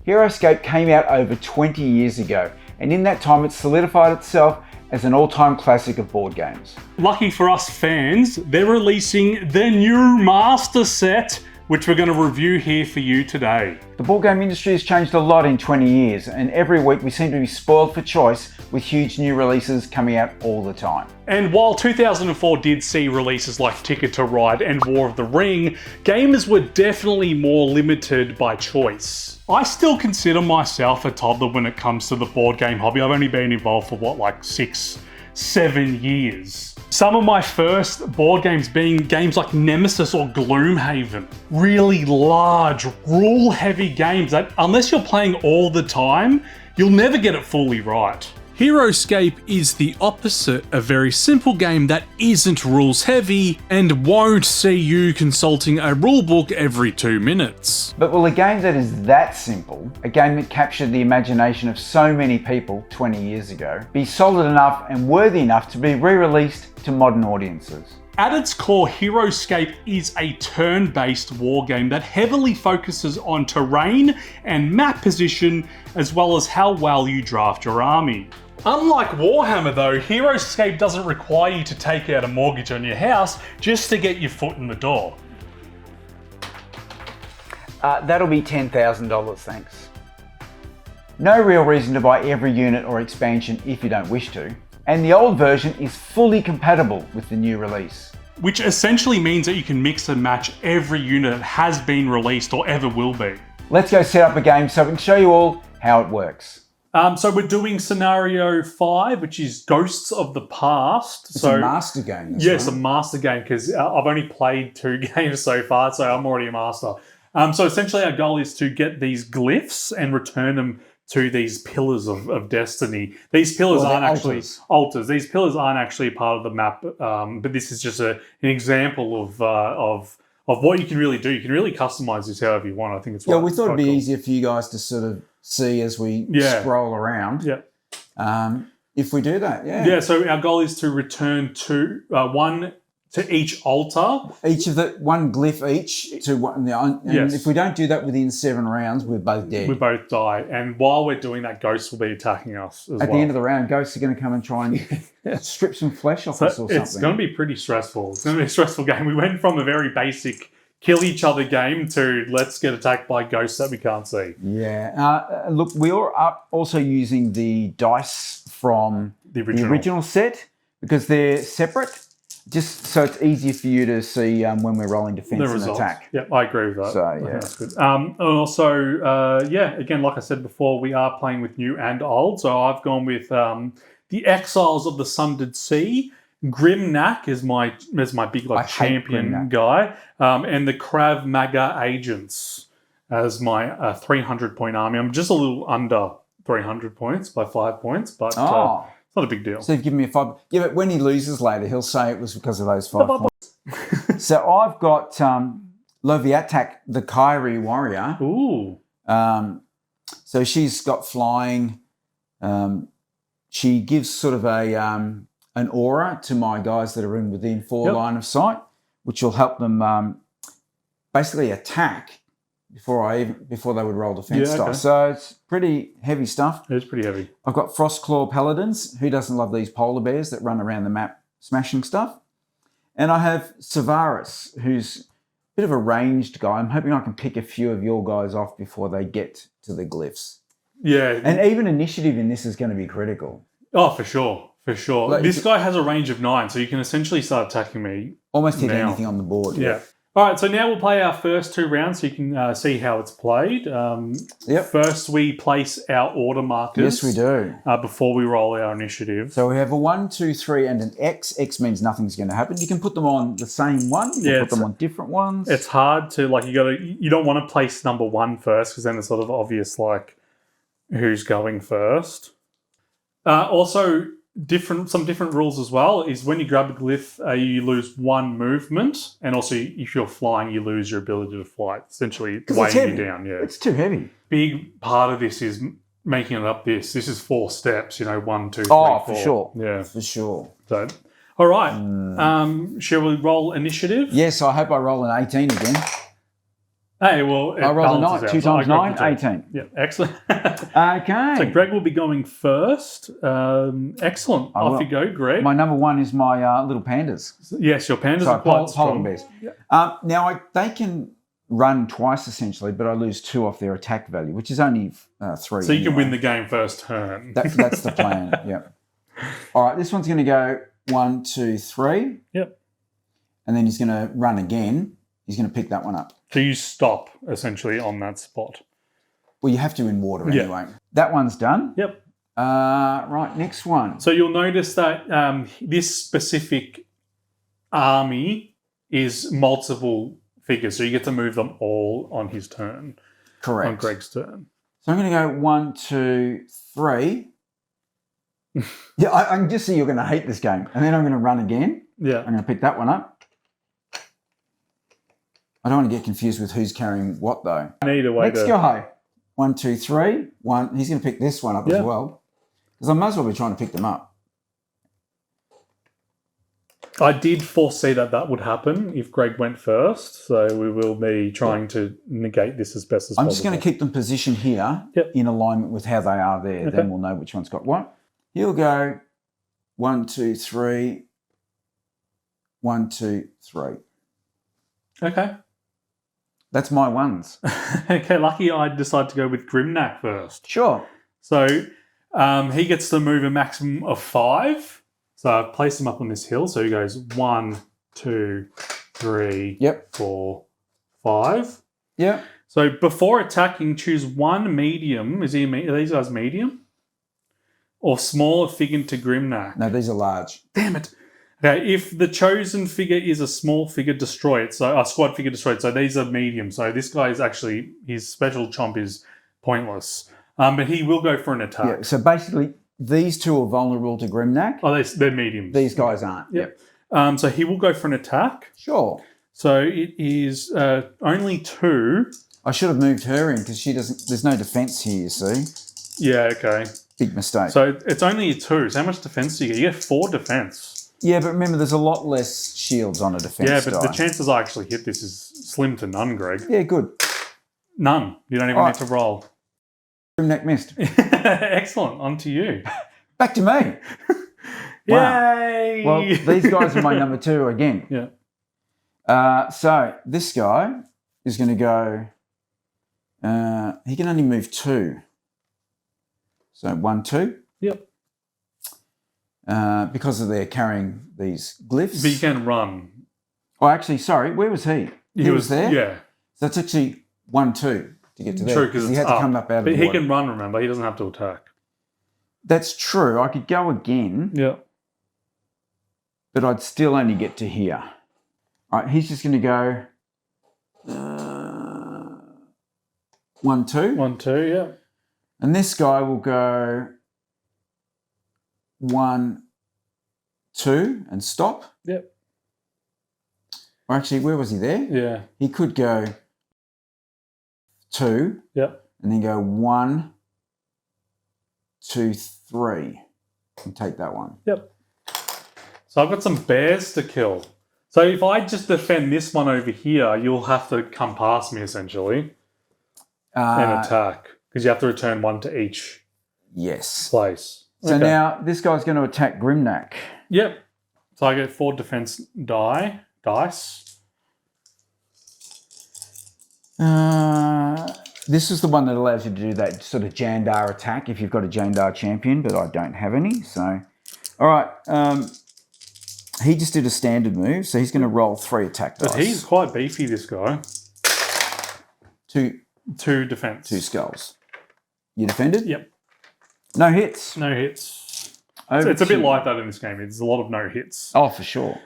Heroscape came out over 20 years ago, and in that time it solidified itself as an all-time classic of board games. Lucky for us fans, they're releasing their new master set, which we're going to review here for you today. The board game industry has changed a lot in 20 years, and every week we seem to be spoiled for choice with huge new releases coming out all the time. And while 2004 did see releases like Ticket to Ride and War of the Ring, gamers were definitely more limited by choice. I still consider myself a toddler when it comes to the board game hobby. I've only been involved for like 6-7 years. Some of my first board games being games like Nemesis or Gloomhaven. Really large, rule-heavy games that, unless you're playing all the time, you'll never get it fully right. Heroscape is the opposite, a very simple game that isn't rules heavy and won't see you consulting a rulebook every 2 minutes. But will a game that is that simple, a game that captured the imagination of so many people 20 years ago, be solid enough and worthy enough to be re-released to modern audiences? At its core, Heroscape is a turn-based war game that heavily focuses on terrain and map position, as well as how well you draft your army. Unlike Warhammer though, Heroscape doesn't require you to take out a mortgage on your house just to get your foot in the door. That'll be $10,000, thanks. No real reason to buy every unit or expansion if you don't wish to. And the old version is fully compatible with the new release. Which essentially means that you can mix and match every unit that has been released or ever will be. Let's go set up a game so we can show you all how it works. So we're doing scenario 5, which is Ghosts of the Past. It's a master game. Yes, right? A master game, because I've only played 2 games so far, so I'm already a master. So essentially our goal is to get these glyphs and return them to these pillars of destiny. These pillars aren't actually altars. These pillars aren't actually part of the map, but this is just an example of what you can really do. You can really customize this however you want. I think it's we thought it'd be easier for you guys to sort of see as we scroll around. Yeah. If we do that, Yeah. So our goal is to return one to each altar. Each of one glyph each to one. And if we don't do that within 7 rounds, we're both dead. We both die. And while we're doing that, ghosts will be attacking us as well. At the end of the round, ghosts are going to come and try and strip some flesh off us or something. It's going to be pretty stressful. It's going to be a stressful game. We went from a very basic kill each other game to let's get attacked by ghosts that we can't see. Yeah. Look, we are also using the dice from the original set because they're separate. Just so it's easier for you to see when we're rolling defense and attack. Yep, I agree with that. So, yeah. That's good. And also, again, like I said before, we are playing with new and old. So I've gone with the Exiles of the Sundered Sea. Grimnak is my big champion guy. And the Krav Maga Agents as my 300-point army. I'm just a little under 300 points by 5 points, but... Not a big deal. So you've given me a 5. Yeah, but when he loses later, he'll say it was because of those 5 points. So I've got Loviatak, the Kyrie warrior. Ooh. So she's got flying. She gives sort of an aura to my guys that are within 4 line of sight, which will help them basically attack before they would roll defense dice. So it's pretty heavy stuff. It's pretty heavy. I've got Frostclaw Paladins. Who doesn't love these polar bears that run around the map smashing stuff? And I have Savaris, who's a bit of a ranged guy. I'm hoping I can pick a few of your guys off before they get to the glyphs. Yeah. And even initiative in this is going to be critical. Oh, for sure. For sure. Like, this guy has a range of 9, so you can essentially start attacking me. Almost hit anything on the board. Yeah. All right, so now we'll play our first 2 rounds so you can see how it's played. First, we place our order markers. Yes, we do. Before we roll our initiative. So we have a 1, 2, 3, and an X. X means nothing's going to happen. You can put them on the same one. You can put them on different ones. It's hard to, you don't want to place number 1 first because then it's sort of obvious, who's going first. Also, some different rules as well is when you grab a glyph, you lose 1 movement, and also if you're flying, you lose your ability to fly. Essentially, weighing you down. Yeah, it's too heavy. Big part of this is making it up. This is 4 steps. 1, 2, 3, 4. For sure. Yeah, for sure. So, all right. Shall we roll initiative? Yes. I hope I roll an 18 again. Hey, well, I rolled a balances 9. out. 2 So I times grabbed 9, the 2. 18. Yeah, excellent. Okay. So Greg will be going first. Excellent. I Off will. you go, Greg. My number 1 is my little pandas. Yes, your pandas So are quite polar strong. bears. Yeah. Now, they can run twice, essentially, but I lose 2 off their attack value, which is only 3. So you can win the game first turn. That's the plan, yeah. All right, this one's going to go 1, 2, 3. Yep. And then he's going to run again. He's going to pick that one up. So you stop, essentially, on that spot. Well, you have to in water anyway. That one's done. Yep. Right, next one. So you'll notice that this specific army is multiple figures, so you get to move them all on his turn. Correct. On Greg's turn. So I'm going to go 1, 2, 3. Yeah, I can just see you're going to hate this game. And then I'm going to run again. Yeah. I'm going to pick that one up. I don't want to get confused with who's carrying what, though. Either way. Next guy. 1, 2, 3. 1. He's going to pick this one up as well. Because I might as well be trying to pick them up. I did foresee that would happen if Greg went first, so we will be trying to negate this as best as possible. I'm just going to keep them positioned here in alignment with how they are there. Okay. Then we'll know which one's got what. He'll go 1, 2, 3. 1, 2, 3. Okay. That's my ones. Okay, lucky I decided to go with Grimnack first. Sure. So he gets to move a maximum of 5. So I've placed him up on this hill. So he goes 1, 2, 3, 4, 5. Yep. So before attacking, choose one medium. Are these guys medium? Or smaller figure to Grimnack? No, these are large. Damn it. Okay, if the chosen figure is a small figure, destroy it. So a squad figure, destroy it. So these are medium. So this guy is actually, his special chomp is pointless. But he will go for an attack. Yeah, so basically, these 2 are vulnerable to Grimnack. Oh, they're mediums. These guys aren't. Yep. So he will go for an attack. Sure. So it is only 2. I should have moved her in because she doesn't. There's no defense here, you see. Yeah, okay. Big mistake. So it's only a 2. So how much defense do you get? You get 4 defense. Yeah, but remember, there's a lot less shields on a defense Yeah, but die. the chances I actually hit this is slim to none, Greg. Yeah, good. None. You don't even need to roll. Grimnack missed. Excellent. On to you. Back to me. Wow. Yay! Well, these guys are my number 2 again. Yeah. So this guy is going to go. He can only move 2. So 1, 2. Yep. Because of their carrying these glyphs. But you can run. Oh, actually, sorry. Where was he? He was there? Yeah. So it's actually 1, 2 to get to there. True, because he had to come up out of the But he water. can run, remember. He doesn't have to attack. That's true. I could go again. Yeah. But I'd still only get to here. All right, he's just going to go 1, 2. 1, 2, yeah. And this guy will go 1, 2 and stop. Yep. Or actually, where was he there? Yeah. He could go 2. Yep. And then go 1, 2, 3 and take that one. Yep. So I've got some bears to kill. So if I just defend this one over here, you'll have to come past me, essentially, and attack. Because you have to return 1 to each place. So now this guy's going to attack Grimnack. Yep. So I get 4 defense dice. This is the one that allows you to do that sort of Jandar attack if you've got a Jandar champion, but I don't have any. So, all right. He just did a standard move, so he's going to roll 3 attack dice. But he's quite beefy, this guy. 2 defense. 2 skulls. You defended? Yep. No hits. No hits. Over It's a bit to- like that in this game. There's a lot of no hits. Oh, for sure.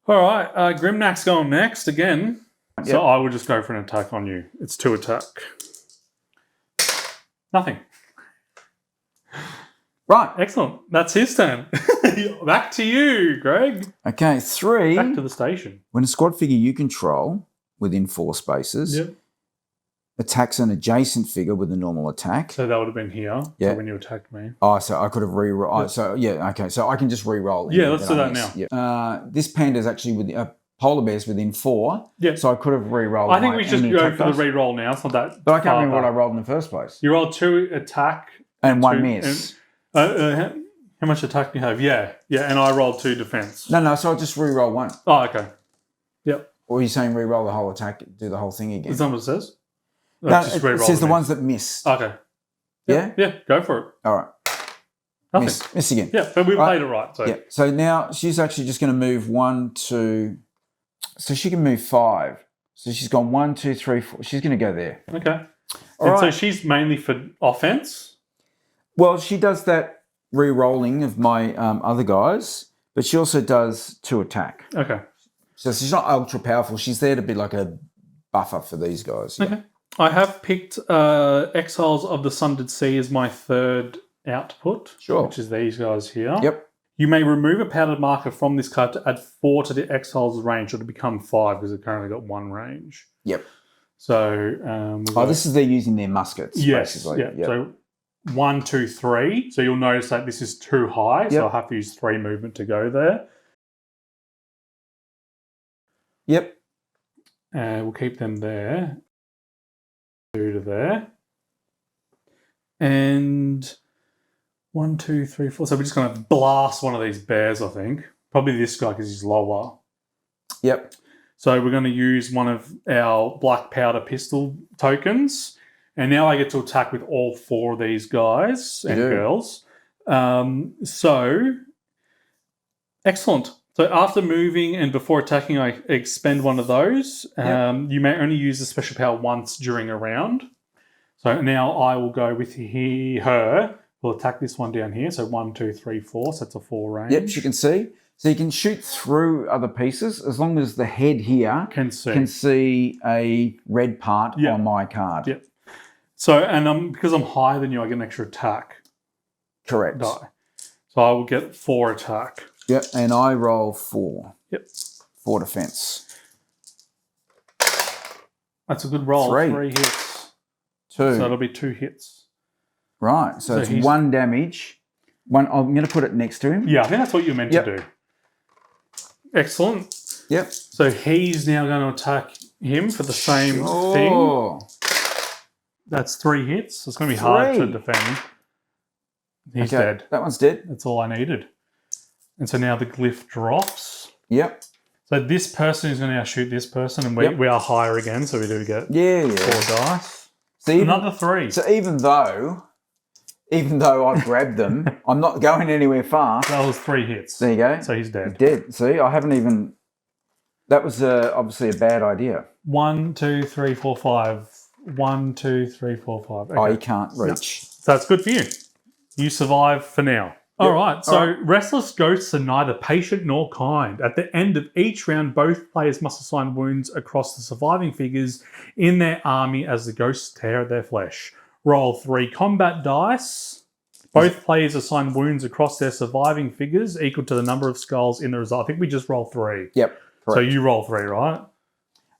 All right. Grimnack's going next again. Yep. So I will just go for an attack on you. It's 2 attack. Nothing. Right. Excellent. That's his turn. Back to you, Greg. Okay, 3. Back to the station. When a squad figure you control within 4 spaces Yep. attacks an adjacent figure with a normal attack. So that would have been here. Yeah. So when you attacked me. Oh, so I could have re-roll. Yeah. So, yeah, okay. So I can just re-roll. Yeah, let's do that miss. now. Yeah. This panda is actually with polar bears within 4. Yeah. So I could have re-rolled. I think we should go for the re-roll now. It's not that. But I can't remember what I rolled in the first place. You rolled 2 attack and 1 miss. How much attack do you have? Yeah. And I rolled 2 defense. No. So I'll just re-roll 1. Oh, okay. Yep. Or are you saying re-roll the whole attack, do the whole thing again? Is that what it says? No, it says the ones that miss. Okay. Yeah? Yeah, go for it. All right. Nothing. Miss again. Yeah, but we played it right. So. Yeah. So now she's actually just going to move 1, 2. So she can move 5. So she's gone 1, 2, 3, 4. She's going to go there. Okay. So she's mainly for offense? Well, she does that re-rolling of my other guys, but she also does 2 attack. Okay. So she's not ultra powerful. She's there to be like a buffer for these guys. Yeah. Okay. I have picked Exiles of the Sundered Sea as my 3rd output. Sure. Which is these guys here. Yep. You may remove a powdered marker from this card to add 4 to the Exile's range, or to become 5 because it currently got 1 range. Yep. So... this is they're using their muskets, basically. Yeah. So 1, 2, 3. So you'll notice that this is too high, so I'll have to use 3 movement to go there. Yep. We'll keep them there. 2 to there. And 1, 2, 3, 4. So we're just going to blast one of these bears, I think. Probably this guy because he's lower. Yep. So we're going to use one of our black powder pistol tokens. And now I get to attack with all 4 of these guys and girls. So, excellent. So after moving and before attacking, I expend one of those. You may only use the special power once during a round. So now I will go with her. We'll attack this one down here. So 1, 2, 3, 4. So that's a 4 range. Yep, you can see. So you can shoot through other pieces as long as the head here can see a red part on my card. Yep. So, and because I'm higher than you, I get an extra attack. Correct. Die. So I will get 4 attack. Yep, and I roll 4. Yep. 4 defense. That's a good roll. 3 hits. 2. So it'll be 2 hits. Right, so it's 1 damage. I'm going to put it next to him. Yeah, I think that's what you're meant to do. Excellent. Yep. So he's now going to attack him for the same thing. That's 3 hits. It's going to be hard to defend. He's dead. That one's dead. That's all I needed. And so now the glyph drops. Yep. So this person is going to now shoot this person, and we are higher again, so we do get 4 dice. So another 3. So even though I've grabbed them, I'm not going anywhere far. That was 3 hits. There you go. So he's dead. He's dead. See, I haven't even... That was obviously a bad idea. 1, 2, 3, 4, 5. 1, 2, 3, 4, 5. Okay. Oh, you can't reach. No. So that's good for you. You survive for now. All right. So restless ghosts are neither patient nor kind. At the end of each round, both players must assign wounds across the surviving figures in their army as the ghosts tear at their flesh. Roll 3 combat dice. Both players assign wounds across their surviving figures equal to the number of skulls in the result. I think we just roll 3. Yep. Correct. So you roll 3, right?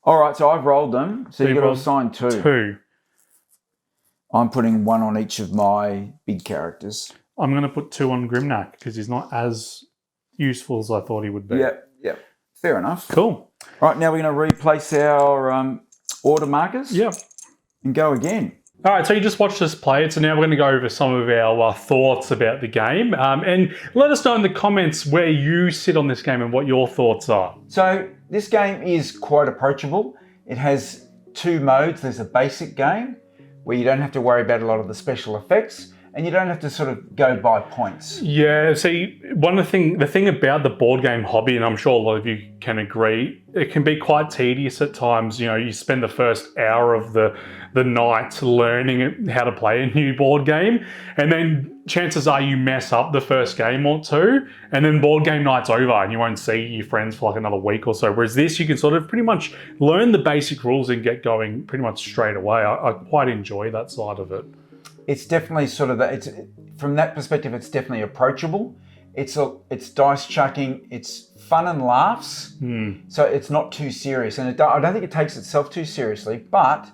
All right. So I've rolled them. So you've got to assign 2. 2. I'm putting 1 on each of my big characters. I'm going to put 2 on Grimnack because he's not as useful as I thought he would be. Yep. Fair enough. Cool. Right, now we're going to replace our order markers. Yep. And go again. All right, so you just watched us play it, so now we're going to go over some of our thoughts about the game. And let us know in the comments where you sit on this game and what your thoughts are. So this game is quite approachable. It has 2 modes. There's a basic game where you don't have to worry about a lot of the special effects, and you don't have to sort of go by points. Yeah, see, the thing about the board game hobby, and I'm sure a lot of you can agree, it can be quite tedious at times. You know, you spend the first hour of the night learning how to play a new board game, and then chances are you mess up the first game or 2, and then board game night's over and you won't see your friends for like another week or so. Whereas this, you can sort of pretty much learn the basic rules and get going pretty much straight away. I quite enjoy that side of it. It's definitely sort of from that perspective, it's definitely approachable. It's dice chucking. It's fun and laughs. So it's not too serious, and I don't think it takes itself too seriously. But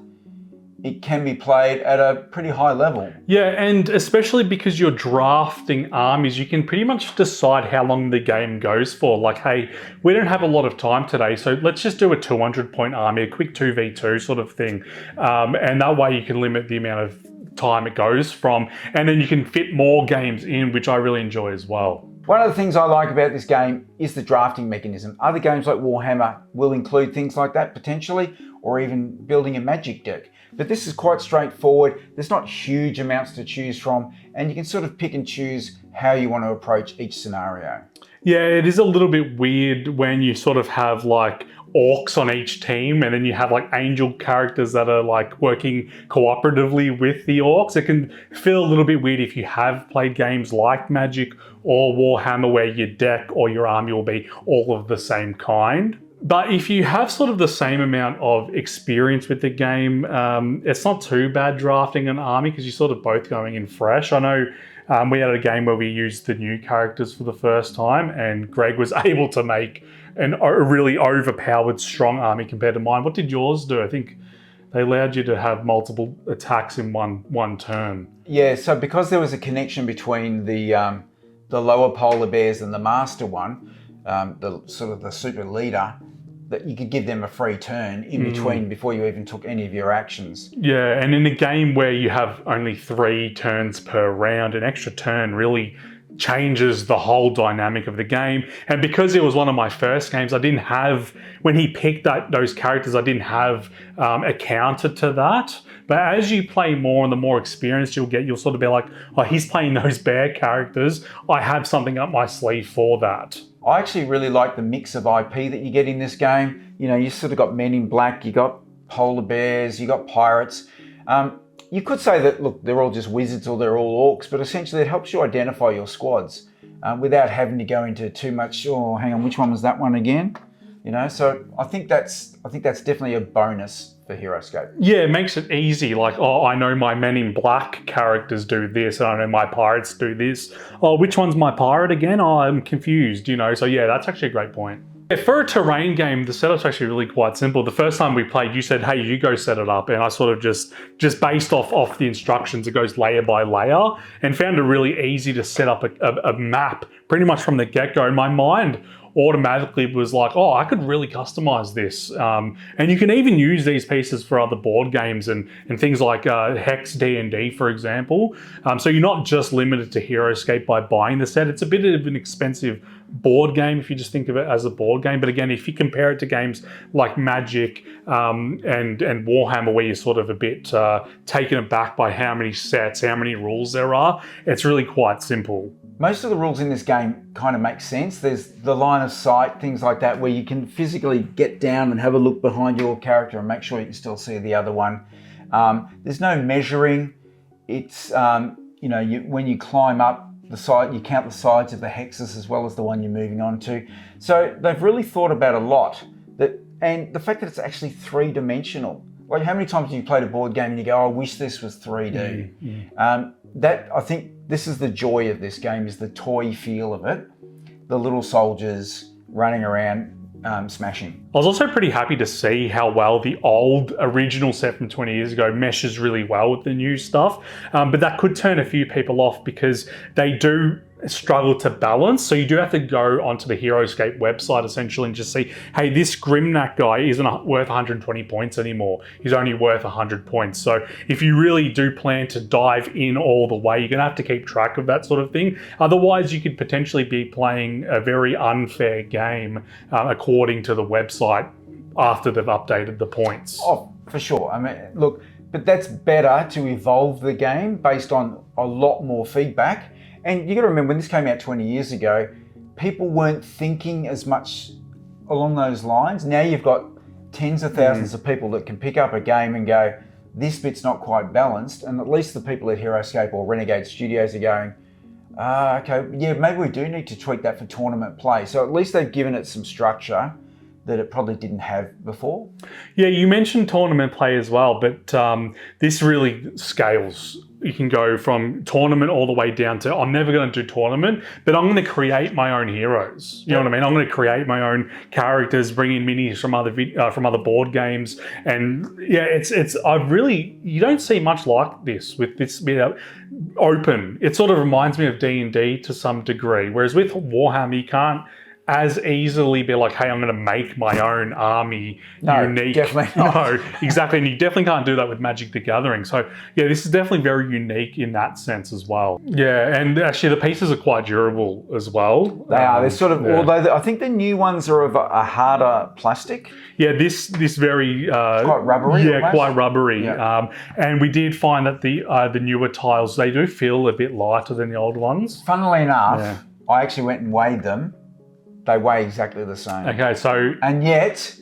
it can be played at a pretty high level. Yeah, and especially because you're drafting armies, you can pretty much decide how long the game goes for. Like, hey, we don't have a lot of time today, so let's just do a 200-point army, a quick 2v2 sort of thing. And that way you can limit the amount of time it goes from, and then you can fit more games in, which I really enjoy as well. One of the things I like about this game is the drafting mechanism. Other games like Warhammer will include things like that potentially, or even building a magic deck. But this is quite straightforward. There's not huge amounts to choose from, and you can sort of pick and choose how you want to approach each scenario. Yeah, it is a little bit weird when you sort of have like orcs on each team, and then you have like angel characters that are like working cooperatively with the orcs. It can feel a little bit weird if you have played games like Magic or Warhammer, where your deck or your army will be all of the same kind. But if you have sort of the same amount of experience with the game, it's not too bad drafting an army, because you're sort of both going in fresh. I know we had a game where we used the new characters for the first time, and Greg was able to make a really overpowered, strong army compared to mine. What did yours do? I think they allowed you to have multiple attacks in one turn. Yeah, so because there was a connection between the lower polar bears and the master one, the sort of the super leader, that you could give them a free turn in between before you even took any of your actions. Yeah, and in a game where you have only 3 turns per round, an extra turn really changes the whole dynamic of the game. And because it was one of my first games, I didn't have, when he picked those characters, I didn't have a counter to that. But as you play more and the more experience you'll get, you'll sort of be like, oh, he's playing those bear characters, I have something up my sleeve for that. I actually really like the mix of IP that you get in this game. You know, you sort of got Men in Black, you got polar bears, you got pirates. You could say that, look, they're all just wizards or they're all orcs, but essentially it helps you identify your squads without having to go into too much, oh, hang on, which one was that one again? You know, so I think that's definitely a bonus for Heroscape. Yeah, it makes it easy. Like, oh, I know my Men in Black characters do this, and I know my pirates do this. Oh, which one's my pirate again? Oh, I'm confused, you know? So yeah, that's actually a great point. Yeah, for a terrain game, the setup's actually really quite simple. The first time we played, you said, hey, you go set it up. And I sort of just based off the instructions, it goes layer by layer, and found it really easy to set up a map pretty much from the get-go. In my mind, automatically was like, oh, I could really customize this. And you can even use these pieces for other board games and things like Hex D&D, for example. So you're not just limited to Heroscape by buying the set. It's a bit of an expensive board game if you just think of it as a board game. But again, if you compare it to games like Magic and Warhammer, where you're sort of a bit taken aback by how many sets, how many rules there are, it's really quite simple. Most of the rules in this game kind of make sense. There's the line of sight, things like that, where you can physically get down and have a look behind your character and make sure you can still see the other one. There's no measuring. It's, you know, when you climb up the side, you count the sides of the hexes as well as the one you're moving on to. So they've really thought about a lot. And the fact that it's actually 3-dimensional. Like, how many times have you played a board game and you go, oh, I wish this was 3D? I think this is the joy of this game, is the toy feel of it. The little soldiers running around smashing. I was also pretty happy to see how well the old original set from 20 years ago meshes really well with the new stuff. But that could turn a few people off because they do struggle to balance. So you do have to go onto the Heroscape website essentially and just see, hey, this Grimnack guy isn't worth 120 points anymore. He's only worth 100 points. So if you really do plan to dive in all the way, you're going to have to keep track of that sort of thing. Otherwise, you could potentially be playing a very unfair game according to the website after they've updated the points. Oh, for sure. I mean, look, but that's better to evolve the game based on a lot more feedback. And you got to remember, when this came out 20 years ago, people weren't thinking as much along those lines. Now you've got tens of thousands of people that can pick up a game and go, this bit's not quite balanced. And at least the people at Heroscape or Renegade Studios are going, okay, yeah, maybe we do need to tweak that for tournament play. So at least they've given it some structure that it probably didn't have before. Yeah, you mentioned tournament play as well, but this really scales you can go from tournament all the way down to I'm never going to do tournament, but I'm going to create my own heroes. You know what I mean? I'm going to create my own characters, bring in minis from other board games, and yeah, it's you don't see much like this with this open. It sort of reminds me of D&D to some degree, whereas with Warhammer you can't as easily be like, hey, I'm going to make my own army unique. Definitely not. No, exactly. And you definitely can't do that with Magic the Gathering. So yeah, this is definitely very unique in that sense as well. Yeah, and actually the pieces are quite durable as well. They are. They're sort of, although I think the new ones are of a harder plastic. Yeah, this very quite rubbery. Yeah, almost. quite rubbery. Yeah. And we did find that the newer tiles, they do feel a bit lighter than the old ones. Funnily enough, I actually went and weighed them. They weigh exactly the same. Okay, so... And yet,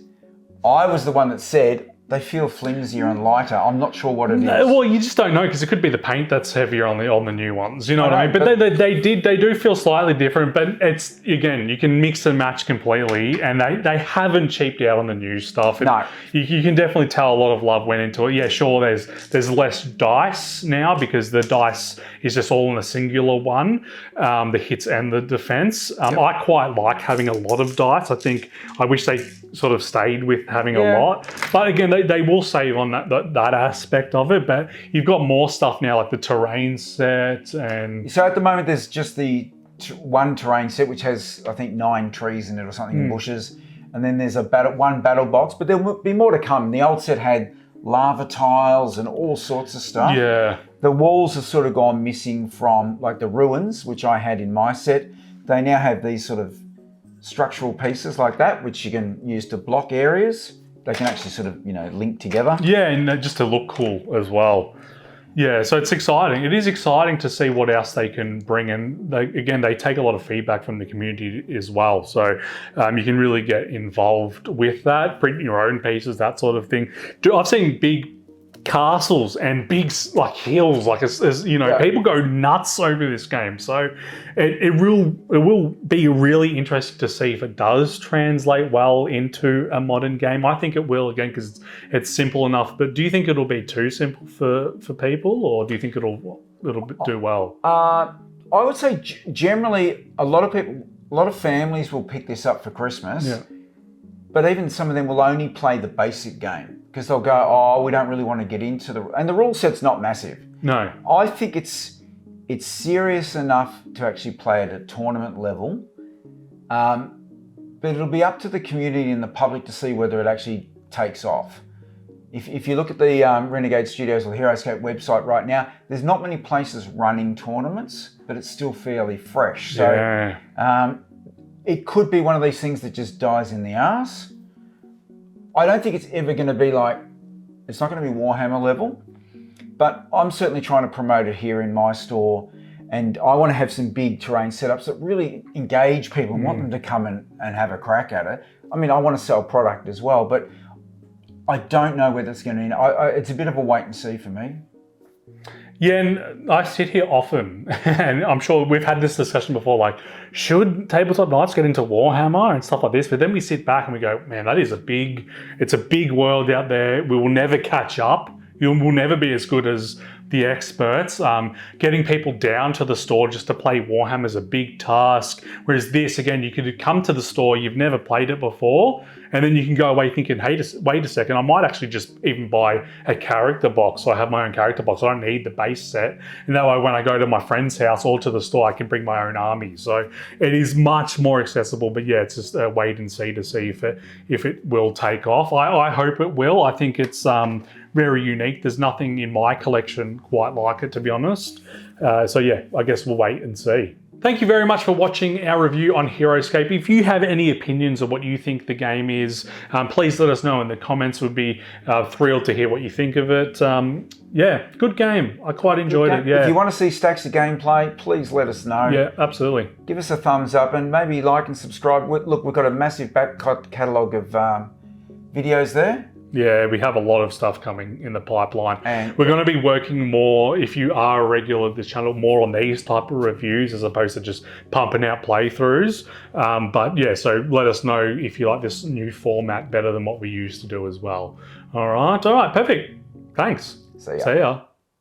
I was the one that said, they feel flimsier and lighter. I'm not sure what it is. Well, you just don't know because it could be the paint that's heavier on the new ones. You know what I mean? But they do feel slightly different. But it's, again, you can mix and match completely, and they haven't cheaped out on the new stuff. No, you can definitely tell a lot of love went into it. Yeah, sure. There's less dice now because the dice is just all in a singular one, the hits and the defense. I quite like having a lot of dice. I wish they sort of stayed with having a lot. But again, they will save on that aspect of it, but you've got more stuff now like the terrain set and... So at the moment there's just the one terrain set which has I think 9 trees in it or something, bushes, and then there's one battle box, but there will be more to come. The old set had lava tiles and all sorts of stuff. Yeah. The walls have sort of gone missing from like the ruins which I had in my set. They now have these sort of structural pieces like that which you can use to block areas. They can actually sort of, link together. Yeah, and just to look cool as well. Yeah, so it's exciting. It is exciting to see what else they can bring in. They take a lot of feedback from the community as well. So you can really get involved with that, print your own pieces, that sort of thing. I've seen big castles and big hills, people go nuts over this game. So it will be really interesting to see if it does translate well into a modern game. I think it will, again, because it's simple enough. But do you think it'll be too simple for people, or do you think it'll do well? I would say generally a lot of families will pick this up for Christmas. Yeah. But even some of them will only play the basic game because they'll go, we don't really want to get into and the rule set's not massive. No. I think it's serious enough to actually play at a tournament level, but it'll be up to the community and the public to see whether it actually takes off. If you look at the Renegade Studios or the Heroscape website right now, there's not many places running tournaments, but it's still fairly fresh. So it could be one of these things that just dies in the arse. I don't think it's ever going to be it's not going to be Warhammer level, but I'm certainly trying to promote it here in my store, and I want to have some big terrain setups that really engage people and want them to come and have a crack at it. I mean, I want to sell product as well, but I don't know whether it's going to end. It's a bit of a wait and see for me. Yeah, and I sit here often, and I'm sure we've had this discussion before, should Tabletop Nights get into Warhammer and stuff like this? But then we sit back and we go, man, it's a big world out there. We will never catch up. You will never be as good as the experts. Getting people down to the store just to play Warhammer is a big task. Whereas this, again, you could come to the store, you've never played it before, and then you can go away thinking, hey, wait a second, I might actually just even buy a character box. So I have my own character box. I don't need the base set. And that way, when I go to my friend's house or to the store, I can bring my own army. So it is much more accessible. But yeah, it's just a wait and see to see if it will take off. I hope it will. I think it's very unique. There's nothing in my collection quite like it, to be honest. So yeah, I guess we'll wait and see. Thank you very much for watching our review on Heroscape. If you have any opinions of what you think the game is, please let us know in the comments. We'd be thrilled to hear what you think of it. Yeah, good game. I quite enjoyed it. Yeah. If you want to see stacks of gameplay, please let us know. Yeah, absolutely. Give us a thumbs up and maybe like and subscribe. Look, we've got a massive back catalogue of videos there. Yeah, we have a lot of stuff coming in the pipeline. And we're going to be working more, if you are a regular of this channel, more on these type of reviews as opposed to just pumping out playthroughs. But yeah, so let us know if you like this new format better than what we used to do as well. All right, perfect. Thanks. See ya. See ya.